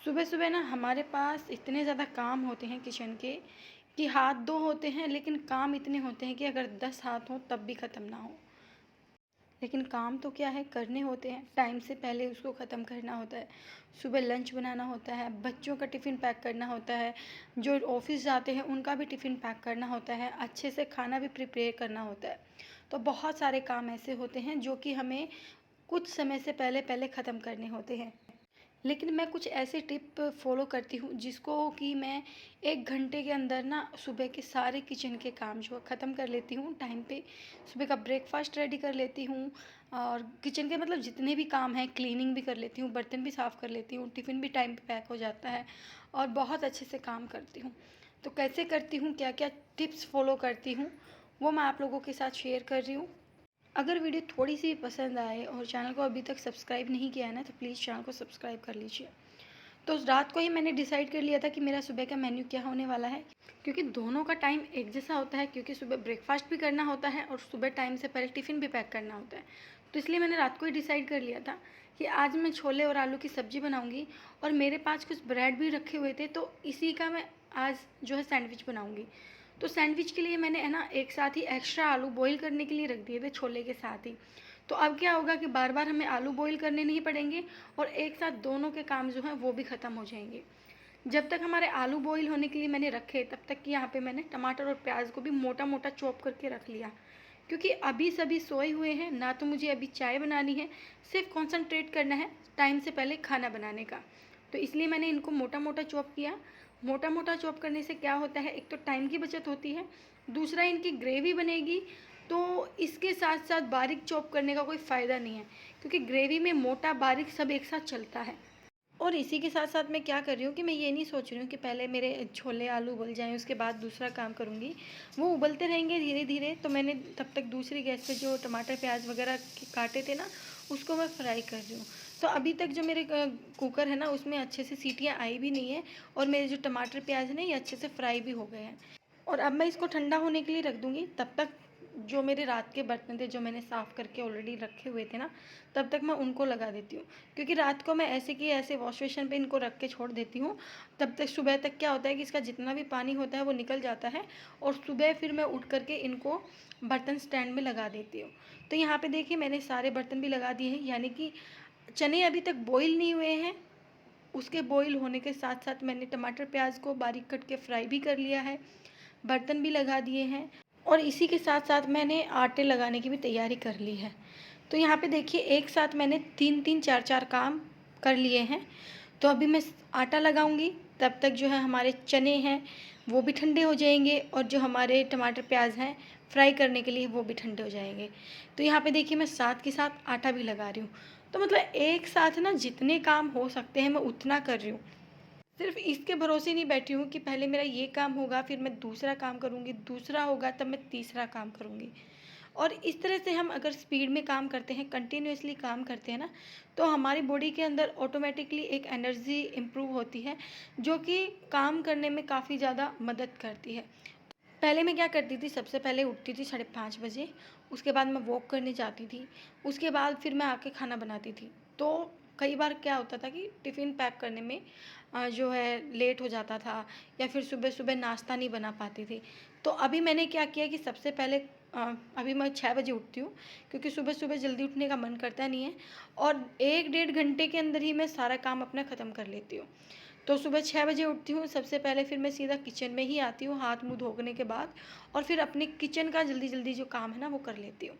सुबह सुबह ना हमारे पास इतने ज़्यादा काम होते हैं किचन के कि हाथ दो होते हैं, लेकिन काम इतने होते हैं कि अगर 10 हाथ हों तब भी ख़त्म ना हो। लेकिन काम तो क्या है, करने होते हैं, टाइम से पहले उसको ख़त्म करना होता है। सुबह लंच बनाना होता है, बच्चों का टिफ़िन पैक करना होता है, जो ऑफिस जाते हैं उनका भी टिफ़िन पैक करना होता है, अच्छे से खाना भी प्रिपेयर करना होता है। तो बहुत सारे काम ऐसे होते हैं जो कि हमें कुछ समय से पहले पहले ख़त्म करने होते हैं। लेकिन मैं कुछ ऐसे टिप फॉलो करती हूँ जिसको कि मैं 1 घंटे के अंदर ना सुबह के सारे किचन के काम जो है ख़त्म कर लेती हूँ टाइम पे। सुबह का ब्रेकफास्ट रेडी कर लेती हूँ और किचन के मतलब जितने भी काम हैं क्लीनिंग भी कर लेती हूँ, बर्तन भी साफ़ कर लेती हूँ, टिफ़िन भी टाइम पे पैक हो जाता है और बहुत अच्छे से काम करती हूँ। तो कैसे करती हूँ, क्या क्या टिप्स फॉलो करती हूँ, वो मैं आप लोगों के साथ शेयर कर रही हूँ। अगर वीडियो थोड़ी सी पसंद आए और चैनल को अभी तक सब्सक्राइब नहीं किया है ना, तो प्लीज़ चैनल को सब्सक्राइब कर लीजिए। तो रात को ही मैंने डिसाइड कर लिया था कि मेरा सुबह का मेन्यू क्या होने वाला है, क्योंकि दोनों का टाइम एक जैसा होता है, क्योंकि सुबह ब्रेकफास्ट भी करना होता है और सुबह टाइम से पहले टिफ़िन भी पैक करना होता है। तो इसलिए मैंने रात को ही डिसाइड कर लिया था कि आज मैं छोले और आलू की सब्ज़ी बनाऊँगी और मेरे पास कुछ ब्रेड भी रखे हुए थे, तो इसी का मैं आज जो है सैंडविच बनाऊँगी। तो सैंडविच के लिए मैंने है ना एक साथ ही एक्स्ट्रा आलू बॉईल करने के लिए रख दिए थे छोले के साथ ही। तो अब क्या होगा कि बार बार हमें आलू बॉईल करने नहीं पड़ेंगे और एक साथ दोनों के काम जो हैं वो भी ख़त्म हो जाएंगे। जब तक हमारे आलू बॉईल होने के लिए मैंने रखे, तब तक कि यहाँ पे मैंने टमाटर और प्याज को भी मोटा मोटा चॉप करके रख लिया, क्योंकि अभी सभी सोए हुए हैं ना, तो मुझे अभी चाय बनानी है, सिर्फ कॉन्सेंट्रेट करना है टाइम से पहले खाना बनाने का। तो इसलिए मैंने इनको मोटा मोटा चॉप किया। मोटा मोटा चॉप करने से क्या होता है, एक तो टाइम की बचत होती है, दूसरा इनकी ग्रेवी बनेगी। तो इसके साथ साथ बारीक चॉप करने का कोई फ़ायदा नहीं है, क्योंकि ग्रेवी में मोटा बारीक सब एक साथ चलता है। और इसी के साथ साथ मैं क्या कर रही हूँ कि मैं ये नहीं सोच रही हूँ कि पहले मेरे छोले आलू उबल जाएँ उसके बाद दूसरा काम करूँगी। वो उबलते रहेंगे धीरे धीरे, तो मैंने तब तक दूसरी गैस पे जो टमाटर प्याज वगैरह काटे थे ना, उसको मैं फ्राई कर रही हूँ। तो अभी तक जो मेरे कुकर है ना, उसमें अच्छे से सीटियाँ आई भी नहीं है और मेरे जो टमाटर प्याज है ना, ये अच्छे से फ्राई भी हो गए हैं। और अब मैं इसको ठंडा होने के लिए रख दूँगी। तब तक जो मेरे रात के बर्तन थे, जो मैंने साफ़ करके ऑलरेडी रखे हुए थे ना, तब तक मैं उनको लगा देती हूँ। क्योंकि रात को मैं ऐसे कि ऐसे वॉश बेसिन पे इनको रख के छोड़ देती हूँ। तब तक सुबह तक क्या होता है कि इसका जितना भी पानी होता है वो निकल जाता है और सुबह फिर मैं उठ कर के इनको बर्तन स्टैंड में लगा देती हूँ। तो यहाँ पे देखिए मैंने सारे बर्तन भी लगा दिए हैं, यानी कि चने अभी तक बॉईल नहीं हुए हैं। उसके बॉईल होने के साथ साथ मैंने टमाटर प्याज को बारीक कट के फ्राई भी कर लिया है, बर्तन भी लगा दिए हैं और इसी के साथ साथ मैंने आटे लगाने की भी तैयारी कर ली है। तो यहाँ पे देखिए एक साथ मैंने 3-3 4-4 काम कर लिए हैं। तो अभी मैं आटा लगाऊंगी, तब तक जो है हमारे चने हैं वो भी ठंडे हो जाएंगे और जो हमारे टमाटर प्याज हैं फ्राई करने के लिए वो भी ठंडे हो जाएंगे। तो यहाँ पे देखिए मैं साथ के साथ आटा भी लगा रही हूँ। तो मतलब एक साथ ना जितने काम हो सकते हैं मैं उतना कर रही हूँ। सिर्फ इसके भरोसे नहीं बैठी हूँ कि पहले मेरा ये काम होगा फिर मैं दूसरा काम करूँगी, दूसरा होगा तब मैं तीसरा काम करूँगी। और इस तरह से हम अगर स्पीड में काम करते हैं, कंटिन्यूअसली काम करते हैं ना, तो हमारी बॉडी के अंदर ऑटोमेटिकली एक एनर्जी इम्प्रूव होती है, जो कि काम करने में काफ़ी ज़्यादा मदद करती है। पहले मैं क्या करती थी, सबसे पहले उठती थी 5:30 बजे, उसके बाद मैं वॉक करने जाती थी, उसके बाद फिर मैं आके खाना बनाती थी। तो कई बार क्या होता था कि टिफ़िन पैक करने में जो है लेट हो जाता था या फिर सुबह-सुबह नाश्ता नहीं बना पाती थी। तो अभी मैंने क्या किया कि सबसे पहले अभी मैं 6 बजे उठती हूँ, क्योंकि सुबह-सुबह जल्दी उठने का मन करता नहीं है और 1 डेढ़ घंटे के अंदर ही मैं सारा काम अपना ख़त्म कर लेती हूँ। तो सुबह 6 बजे उठती हूँ, सबसे पहले फिर मैं सीधा किचन में ही आती हूँ हाथ मुँह धोने के बाद और फिर अपने किचन का जल्दी-जल्दी जो काम है ना वो कर लेती हूँ।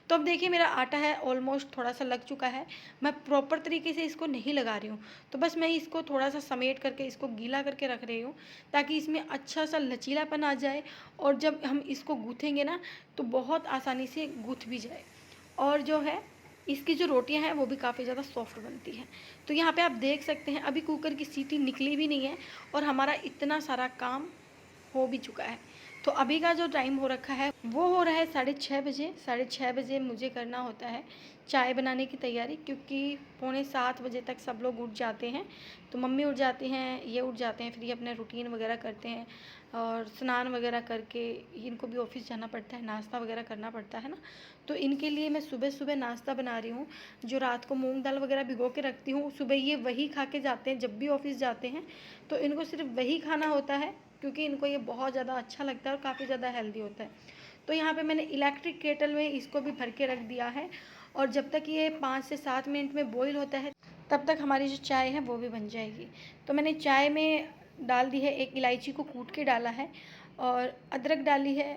तो अब देखिए मेरा आटा है ऑलमोस्ट थोड़ा-सा लग चुका है, मैं प्रॉपर तरीके से इसको नहीं लगा रही हूँ। तो बस मैं इसको थोड़ा-सा समेट करके इसको गीला करके रख रही हूँ, ताकि इसमें अच्छा-सा लचीलापन आ जाए और जब हम इसको गूँथेंगे ना, तो बहुत आसानी से गूँथ भी जाए। और जो है इसकी जो रोटियां हैं वो भी काफ़ी ज़्यादा सॉफ्ट बनती हैं। तो यहाँ पे आप देख सकते हैं अभी कुकर की सीटी निकली भी नहीं है और हमारा इतना सारा काम हो भी चुका है। तो अभी का जो टाइम हो रखा है वो हो रहा है 6:30 बजे। 6:30 बजे मुझे करना होता है चाय बनाने की तैयारी, क्योंकि 6:45 बजे तक सब लोग उठ जाते हैं। तो मम्मी उठ जाती हैं, ये उठ जाते हैं, फिर ये अपना रूटीन वगैरह करते हैं और स्नान वगैरह करके इनको भी ऑफिस जाना पड़ता है, नाश्ता वगैरह करना पड़ता है ना। तो इनके लिए मैं सुबह सुबह नाश्ता बना रही हूँ। जो रात को मूंग दाल वगैरह भिगो के रखती हूँ, सुबह ये वही खा के जाते हैं जब भी ऑफिस जाते हैं। तो इनको सिर्फ वही खाना होता है, क्योंकि इनको ये बहुत ज़्यादा अच्छा लगता है और काफ़ी ज़्यादा हेल्दी होता है। तो यहाँ पे मैंने इलेक्ट्रिक केटल में इसको भी भर के रख दिया है, और जब तक ये 5 से 7 मिनट में बॉईल होता है तब तक हमारी जो चाय है वो भी बन जाएगी। तो मैंने चाय में डाल दी है, एक इलायची को कूट के डाला है, और अदरक डाली है,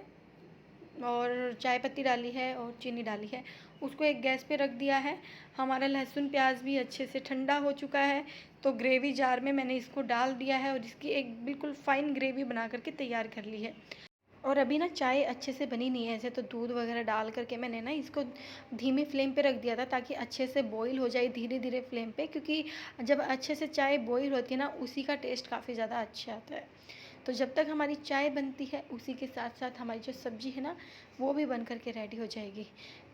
और चाय पत्ती डाली है, और चीनी डाली है। उसको एक गैस पे रख दिया है। हमारा लहसुन प्याज भी अच्छे से ठंडा हो चुका है, तो ग्रेवी जार में मैंने इसको डाल दिया है और इसकी एक बिल्कुल फ़ाइन ग्रेवी बना करके तैयार कर ली है। और अभी ना चाय अच्छे से बनी नहीं है ऐसे, तो दूध वगैरह डाल करके मैंने ना इसको धीमी फ्लेम पे रख दिया था, ताकि अच्छे से बॉईल हो जाए धीरे धीरे फ्लेम पे, क्योंकि जब अच्छे से चाय बॉईल होती है ना, उसी का टेस्ट काफ़ी ज़्यादा अच्छा आता है। तो जब तक हमारी चाय बनती है, उसी के साथ साथ हमारी जो सब्ज़ी है ना, वो भी बन करके रेडी हो जाएगी।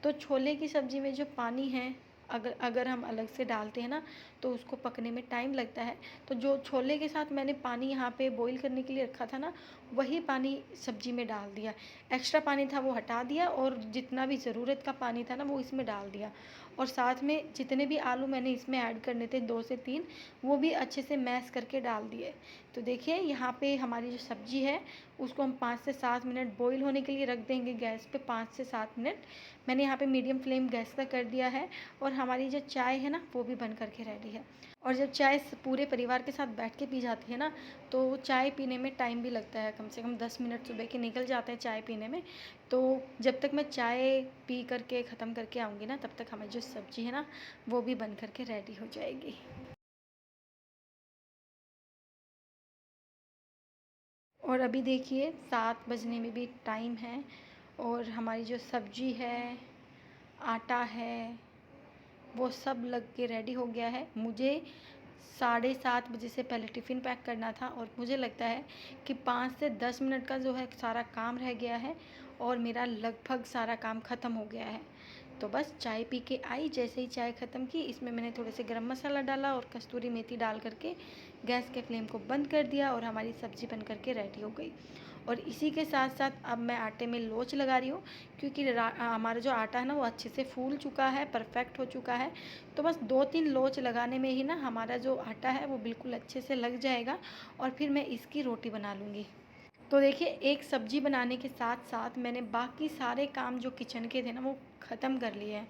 तो छोले की सब्ज़ी में जो पानी है, अगर अगर हम अलग से डालते हैं ना, तो उसको पकने में टाइम लगता है। तो जो छोले के साथ मैंने पानी यहाँ पे बॉईल करने के लिए रखा था ना, वही पानी सब्ज़ी में डाल दिया। एक्स्ट्रा पानी था वो हटा दिया, और जितना भी ज़रूरत का पानी था ना, वो इसमें डाल दिया। और साथ में जितने भी आलू मैंने इसमें ऐड करने थे 2 से 3, वो भी अच्छे से मैश करके डाल दिए। तो देखिए यहाँ पे हमारी जो सब्ज़ी है, उसको हम 5 से 7 मिनट बॉईल होने के लिए रख देंगे गैस पे, 5 से 7 मिनट। मैंने यहाँ पे मीडियम फ्लेम गैस का कर दिया है, और हमारी जो चाय है ना, वो भी बन करके रेडी है। और जब चाय पूरे परिवार के साथ बैठ के पी जाती है ना, तो चाय पीने में टाइम भी लगता है, कम से कम 10 मिनट सुबह के निकल जाते हैं चाय पीने में। तो जब तक मैं चाय पी करके ख़त्म करके आऊँगी ना, तब तक हमारी जो सब्ज़ी है ना, वो भी बन करके रेडी हो जाएगी। और अभी देखिए 7 बजने में भी टाइम है, और हमारी जो सब्ज़ी है, आटा है, वो सब लग के रेडी हो गया है। मुझे 7:30 बजे से पहले टिफ़िन पैक करना था, और मुझे लगता है कि 5 से 10 मिनट का जो है सारा काम रह गया है, और मेरा लगभग सारा काम ख़त्म हो गया है। तो बस चाय पी के आई, जैसे ही चाय ख़त्म की, इसमें मैंने थोड़े से गरम मसाला डाला और कस्तूरी मेथी डाल करके गैस के फ्लेम को बंद कर दिया, और हमारी सब्ज़ी बन करके रेडी हो गई। और इसी के साथ साथ अब मैं आटे में लोच लगा रही हूँ, क्योंकि हमारा जो आटा है ना, वो अच्छे से फूल चुका है, परफेक्ट हो चुका है। तो बस 2-3 लोच लगाने में ही ना हमारा जो आटा है वो बिल्कुल अच्छे से लग जाएगा, और फिर मैं इसकी रोटी बना लूँगी। तो देखिए, एक सब्ज़ी बनाने के साथ साथ मैंने बाकी सारे काम जो किचन के थे ना, वो ख़त्म कर लिए हैं।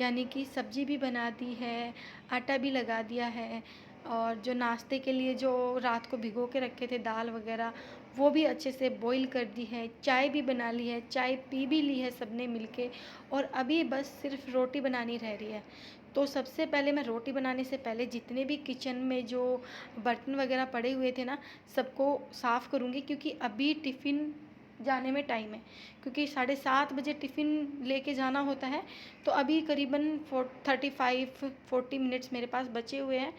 यानी कि सब्ज़ी भी बना दी है, आटा भी लगा दिया है, और जो नाश्ते के लिए जो रात को भिगो के रखे थे दाल वगैरह, वो भी अच्छे से बॉईल कर दी है, चाय भी बना ली है, चाय पी भी ली है सबने मिलके, और अभी बस सिर्फ रोटी बनानी रह रही है। तो सबसे पहले मैं रोटी बनाने से पहले जितने भी किचन में जो बर्तन वगैरह पड़े हुए थे ना, सबको साफ़ करूँगी, क्योंकि अभी टिफ़िन जाने में टाइम है, क्योंकि 7:30 बजे टिफ़िन लेके जाना होता है। तो अभी करीबन 35-40 मिनट्स मेरे पास बचे हुए हैं।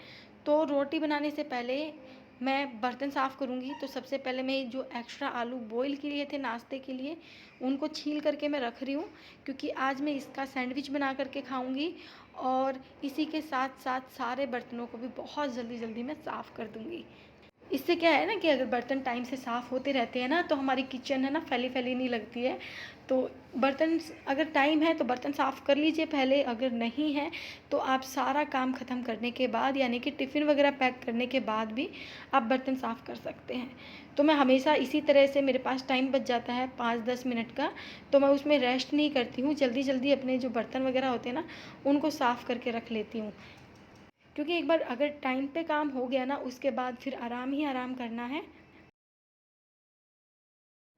तो रोटी बनाने से पहले मैं बर्तन साफ़ करूँगी। तो सबसे पहले मैं जो एक्स्ट्रा आलू बॉईल किए थे नाश्ते के लिए, उनको छील करके मैं रख रही हूँ, क्योंकि आज मैं इसका सैंडविच बना करके खाऊँगी, और इसी के साथ साथ सारे बर्तनों को भी बहुत जल्दी जल्दी मैं साफ़ कर दूँगी। इससे क्या है ना, कि अगर बर्तन टाइम से साफ़ होते रहते हैं ना, तो हमारी किचन है ना फैली फैली नहीं लगती है। तो बर्तन अगर टाइम है तो बर्तन साफ़ कर लीजिए पहले, अगर नहीं है तो आप सारा काम ख़त्म करने के बाद, यानी कि टिफ़िन वगैरह पैक करने के बाद भी आप बर्तन साफ़ कर सकते हैं। तो मैं हमेशा इसी तरह से, मेरे पास टाइम बच जाता है 5-10 मिनट का, तो मैं उसमें रेस्ट नहीं करती हूँ, जल्दी जल्दी अपने जो बर्तन वगैरह होते हैं ना, उनको साफ़ करके रख लेती हूँ। क्योंकि एक बार अगर टाइम पे काम हो गया ना, उसके बाद फिर आराम ही आराम करना है।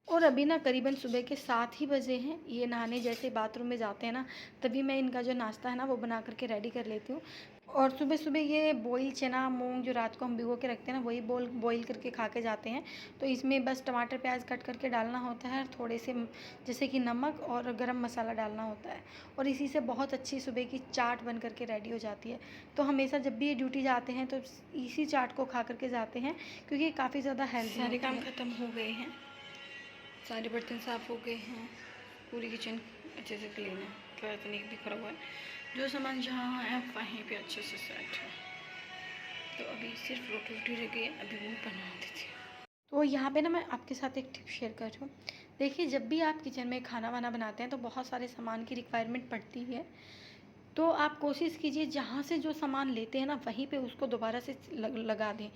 और अभी ना करीबन सुबह के 7 ही बजे हैं। ये नहाने जैसे बाथरूम में जाते हैं ना, तभी मैं इनका जो नाश्ता है ना, वो बना करके रेडी कर लेती हूँ। और सुबह सुबह ये बॉईल चना मूंग जो रात को हम भिगो के रखते हैं ना, वही बॉईल करके खा के जाते हैं। तो इसमें बस टमाटर प्याज कट करके डालना होता है, और थोड़े से जैसे कि नमक और गरम मसाला डालना होता है, और इसी से बहुत अच्छी सुबह की चाट बन करके रेडी हो जाती है। तो हमेशा जब भी ये ड्यूटी जाते हैं तो इसी चाट को खा करके जाते हैं, क्योंकि ये काफ़ी ज़्यादा हेल्दी सारे काम ख़त्म हो गए हैं, सारे बर्तन साफ़ हो गए हैं, पूरी किचन अच्छे से क्लीन है, थोड़ा सा नहीं बिखरा हुआ है। जो सामान जहाँ है वहीं पे अच्छे से सेट है। तो अभी सिर्फ रोटी रोटी रह गई है, अभी वो बना देती हूँ। तो यहाँ पे ना मैं आपके साथ एक टिप शेयर कर रही हूँ। देखिए, जब भी आप किचन में खाना वाना बनाते हैं तो बहुत सारे सामान की रिक्वायरमेंट पड़ती है। तो आप कोशिश कीजिए जहाँ से जो सामान लेते हैं ना वहीं पे उसको दोबारा से लगा दें।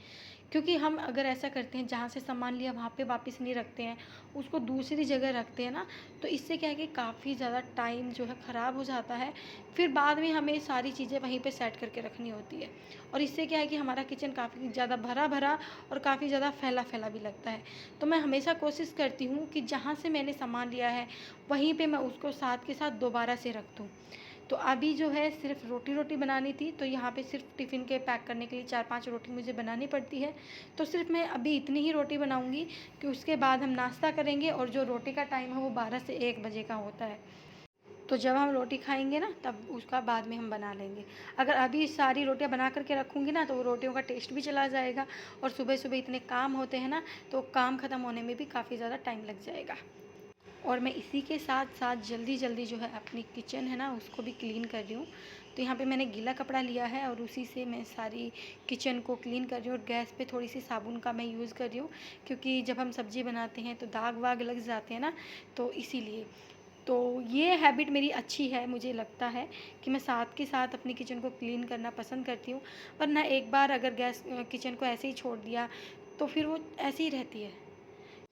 क्योंकि हम अगर ऐसा करते हैं जहाँ से सामान लिया वहाँ पे वापस नहीं रखते हैं, उसको दूसरी जगह रखते हैं ना, तो इससे क्या है कि काफ़ी ज़्यादा टाइम जो है ख़राब हो जाता है। फिर बाद में हमें सारी चीज़ें वहीं पे सेट करके रखनी होती है, और इससे क्या है कि हमारा किचन काफ़ी ज़्यादा भरा भरा और काफ़ी ज़्यादा फैला फैला भी लगता है। तो मैं हमेशा कोशिश करती हूँ कि जहाँ से मैंने सामान लिया है वहीं पे मैं उसको साथ के साथ दोबारा से रख दूँ। तो अभी जो है सिर्फ रोटी रोटी बनानी थी, तो यहाँ पे सिर्फ टिफ़िन के पैक करने के लिए 4-5 रोटी मुझे बनानी पड़ती है। तो सिर्फ मैं अभी इतनी ही रोटी बनाऊँगी कि उसके बाद हम नाश्ता करेंगे, और जो रोटी का टाइम है वो 12 से 1 बजे का होता है। तो जब हम रोटी खाएंगे ना तब उसका बाद में हम बना लेंगे। अगर अभी सारी रोटियां बना करके रखूँगी ना तो वो रोटियों का टेस्ट भी चला जाएगा, और सुबह सुबह इतने काम होते हैं ना, तो काम ख़त्म होने में भी काफ़ी ज़्यादा टाइम लग जाएगा। और मैं इसी के साथ साथ जल्दी जल्दी जो है अपनी किचन है ना उसको भी क्लीन कर रही हूँ। तो यहाँ पे मैंने गीला कपड़ा लिया है और उसी से मैं सारी किचन को क्लीन कर रही हूँ, और गैस पे थोड़ी सी साबुन का मैं यूज़ कर रही हूँ, क्योंकि जब हम सब्ज़ी बनाते हैं तो दाग वाग लग जाते हैं ना, तो इसीलिए। तो ये हैबिट मेरी अच्छी है, मुझे लगता है कि मैं साथ के साथ अपनी किचन को क्लीन करना पसंद करती हूँ। वरना एक बार अगर किचन को ऐसे ही छोड़ दिया तो फिर वो ऐसे ही रहती है।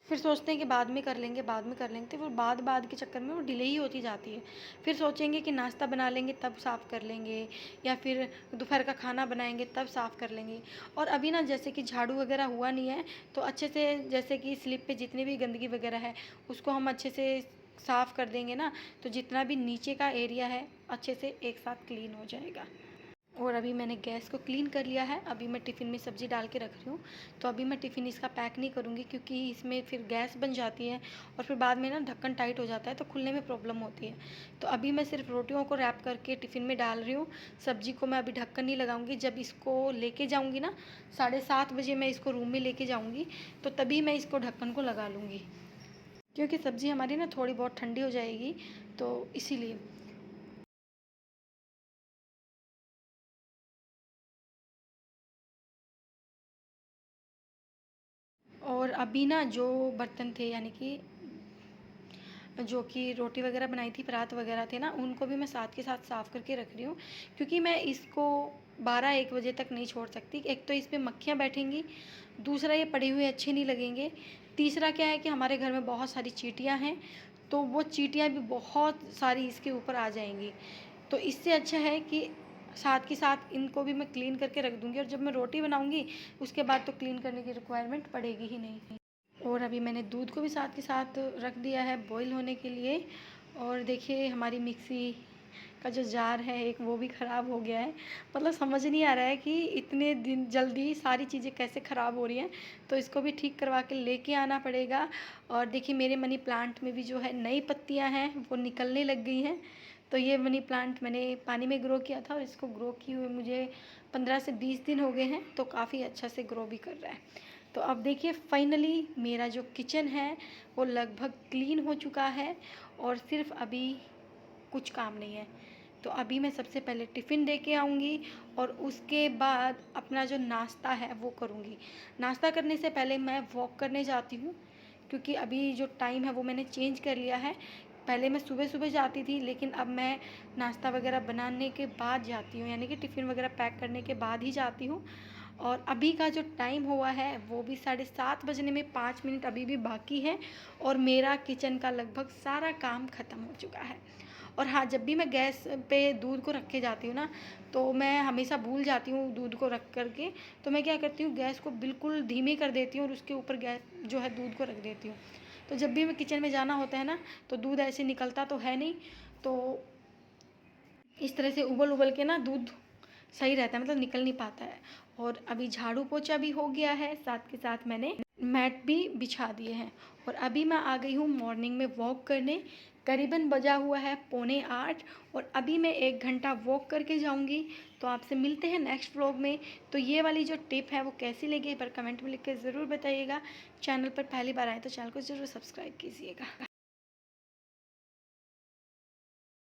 फिर सोचते हैं कि बाद में कर लेंगे, बाद में कर लेंगे, तो फिर बाद के चक्कर में वो डिले ही होती जाती है। फिर सोचेंगे कि नाश्ता बना लेंगे तब साफ़ कर लेंगे, या फिर दोपहर का खाना बनाएंगे तब साफ़ कर लेंगे। और अभी ना जैसे कि झाड़ू वगैरह हुआ नहीं है, तो अच्छे से जैसे कि स्लिप पे जितनी भी गंदगी वगैरह है उसको हम अच्छे से साफ़ कर देंगे ना, तो जितना भी नीचे का एरिया है अच्छे से एक साथ क्लीन हो जाएगा। और अभी मैंने गैस को क्लीन कर लिया है। अभी मैं टिफ़िन में सब्ज़ी डाल के रख रही हूँ। तो अभी मैं टिफ़िन इसका पैक नहीं करूँगी, क्योंकि इसमें फिर गैस बन जाती है, और फिर बाद में ना ढक्कन टाइट हो जाता है तो खुलने में प्रॉब्लम होती है। तो अभी मैं सिर्फ रोटियों को रैप करके टिफ़िन में डाल रही हूँ। सब्ज़ी को मैं अभी ढक्कन नहीं लगाऊंगी। जब इसको लेके जाऊँगी ना 7:30 बजे मैं इसको रूम में लेके जाऊँगी, तो तभी मैं इसको ढक्कन को लगा लूँगी, क्योंकि सब्ज़ी हमारी ना थोड़ी बहुत ठंडी हो जाएगी, तो इसीलिए। और अभी ना जो बर्तन थे, यानी कि जो कि रोटी वगैरह बनाई थी, परात वगैरह थे ना, उनको भी मैं साथ के साथ साफ़ करके रख रही हूँ, क्योंकि मैं इसको 12-1 बजे तक नहीं छोड़ सकती। एक तो इस पे मक्खियाँ बैठेंगी, दूसरा ये पड़े हुए अच्छे नहीं लगेंगे, तीसरा क्या है कि हमारे घर में बहुत सारी चींटियाँ हैं, तो वो चींटियाँ भी बहुत सारी इसके ऊपर आ जाएंगी। तो इससे अच्छा है कि साथ के साथ इनको भी मैं क्लीन करके रख दूँगी, और जब मैं रोटी बनाऊँगी उसके बाद तो क्लीन करने की रिक्वायरमेंट पड़ेगी ही नहीं। और अभी मैंने दूध को भी साथ के साथ रख दिया है बॉईल होने के लिए। और देखिए हमारी मिक्सी का जो जार है एक, वो भी ख़राब हो गया है। मतलब समझ नहीं आ रहा है कि इतने दिन जल्दी सारी चीज़ें कैसे ख़राब हो रही हैं, तो इसको भी ठीक करवा के लेके आना पड़ेगा। और देखिए मेरे मनी प्लांट में भी जो है नई पत्तियां हैं वो निकलने लग गई हैं। तो ये मनी प्लांट मैंने पानी में ग्रो किया था, और इसको ग्रो किए हुए मुझे 15 से 20 दिन हो गए हैं, तो काफ़ी अच्छा से ग्रो भी कर रहा है। तो अब देखिए फाइनली मेरा जो किचन है वो लगभग क्लीन हो चुका है, और सिर्फ अभी कुछ काम नहीं है। तो अभी मैं सबसे पहले टिफ़िन दे के आऊँगी, और उसके बाद अपना जो नाश्ता है वो करूँगी। नाश्ता करने से पहले मैं वॉक करने जाती हूँ, क्योंकि अभी जो टाइम है वो मैंने चेंज कर लिया है। पहले मैं सुबह सुबह जाती थी, लेकिन अब मैं नाश्ता वगैरह बनाने के बाद जाती हूँ, यानी कि टिफ़िन वगैरह पैक करने के बाद ही जाती हूँ। और अभी का जो टाइम हुआ है वो भी 7:30 बजने में 5 मिनट अभी भी बाकी है, और मेरा किचन का लगभग सारा काम ख़त्म हो चुका है। और हाँ, जब भी मैं गैस पे दूध को रख के जाती हूँ ना, तो मैं हमेशा भूल जाती हूँ दूध को रख कर के। तो मैं क्या करती हूँ, गैस को बिल्कुल धीमी कर देती हूँ और उसके ऊपर गैस जो है दूध को रख देती हूँ। तो जब भी मैं किचन में जाना होता है ना, तो दूध ऐसे निकलता तो है नहीं, तो इस तरह से उबल उबल के ना दूध सही रहता है, मतलब निकल नहीं पाता है। और अभी झाड़ू पोछा भी हो गया है, साथ के साथ मैंने मैट भी बिछा दिए हैं। और अभी मैं आ गई हूँ मॉर्निंग में वॉक करने। करीबन बजा हुआ है 7:45, और अभी मैं 1 घंटा वॉक करके जाऊँगी। तो आपसे मिलते हैं नेक्स्ट व्लॉग में। तो ये वाली जो टिप है वो कैसी लगी एक बार कमेंट में लिख के ज़रूर बताइएगा। चैनल पर पहली बार आए तो चैनल को ज़रूर सब्सक्राइब कीजिएगा।